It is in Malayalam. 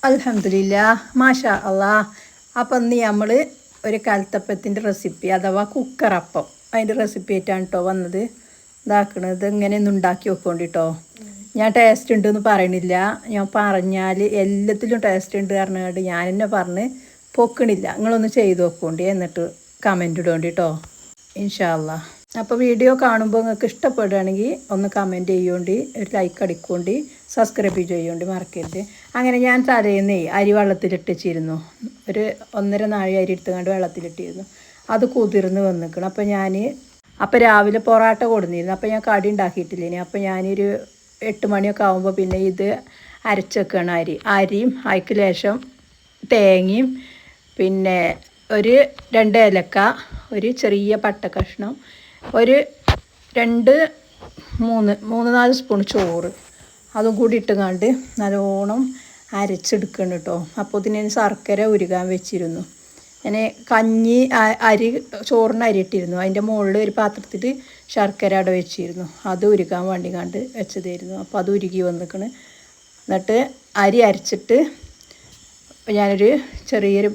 അൽഹംദുലില്ലാ മാഷാ അല്ലാ. അപ്പം ഇന്ന് നമ്മൾ ഒരു കലത്തപ്പത്തിൻ്റെ റെസിപ്പി അഥവാ കുക്കറപ്പം അതിൻ്റെ റെസിപ്പി ആയിട്ടാണ് കേട്ടോ വന്നത്. ഇതാക്കണത് ഇങ്ങനെയൊന്നും ഉണ്ടാക്കി വെക്കോണ്ടിട്ടോ. ഞാൻ ടേസ്റ്റ് ഉണ്ടെന്ന് പറയണില്ല, ഞാൻ പറഞ്ഞാൽ എല്ലാത്തിലും ടേസ്റ്റ് ഉണ്ട് പറഞ്ഞുകൊണ്ട് ഞാൻ തന്നെ പറഞ്ഞ് പൊക്കണില്ല. നിങ്ങളൊന്ന് ചെയ്ത് വെക്കോണ്ടി, എന്നിട്ട് കമൻറ്റ് ഇടോണ്ടി കേട്ടോ ഇൻഷാ അല്ലാ. അപ്പോൾ വീഡിയോ കാണുമ്പോൾ നിങ്ങൾക്ക് ഇഷ്ടപ്പെടുകയാണെങ്കിൽ ഒന്ന് കമൻറ്റ് ചെയ്യുകൊണ്ട്, ഒരു ലൈക്ക് അടിക്കൊണ്ട്, സബ്സ്ക്രൈബ് ചെയ്യുകൊണ്ട് മറക്കരുത്. അങ്ങനെ ഞാൻ തലേന്നേ അരി വെള്ളത്തിലിട്ടിച്ചിരുന്നു. ഒരു 1.5 നാഴി അരി എടുത്തുകൊണ്ട് വെള്ളത്തിലിട്ടിരുന്നു. അത് കുതിർന്ന് വന്നിക്കണം. അപ്പോൾ രാവിലെ പൊറാട്ട കൊടുന്നിരുന്നു. അപ്പോൾ ഞാൻ കടി ഉണ്ടാക്കിയിട്ടില്ലേനി. അപ്പോൾ ഞാനൊരു 8 മണിയൊക്കെ ആകുമ്പോൾ പിന്നെ ഇത് അരച്ചെക്കണം. അരിയും അതിക്ക് ലേശം തേങ്ങയും പിന്നെ ഒരു 2 ഏലക്ക, ഒരു ചെറിയ പട്ട കഷ്ണം, ഒരു 3-4 സ്പൂൺ ചോറ് അതും കൂടി ഇട്ടുകൊണ്ട് നല്ലോണം അരച്ചെടുക്കണം കേട്ടോ. അപ്പോൾ ഇതിന് ശർക്കര ഉരുകാൻ വെച്ചിരുന്നു. ഞാൻ ചോറിന് അരി ഇട്ടിരുന്നു. അതിൻ്റെ മുകളിൽ ഒരു പാത്രത്തിൽ ശർക്കര അവിടെ വെച്ചിരുന്നു. അത് ഉരുകാൻ വേണ്ടി കണ്ട് വെച്ചതായിരുന്നു. അപ്പോൾ അത് ഉരുകി വന്നിക്കണ്. എന്നിട്ട് അരി അരച്ചിട്ട് ഞാനൊരു ചെറിയൊരു